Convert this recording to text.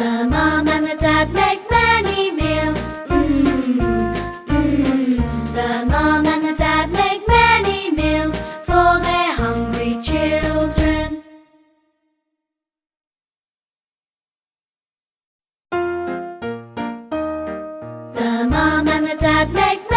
The mom and the dad make many meals. The mom and the dad make many meals for their hungry children. The mom and the dad make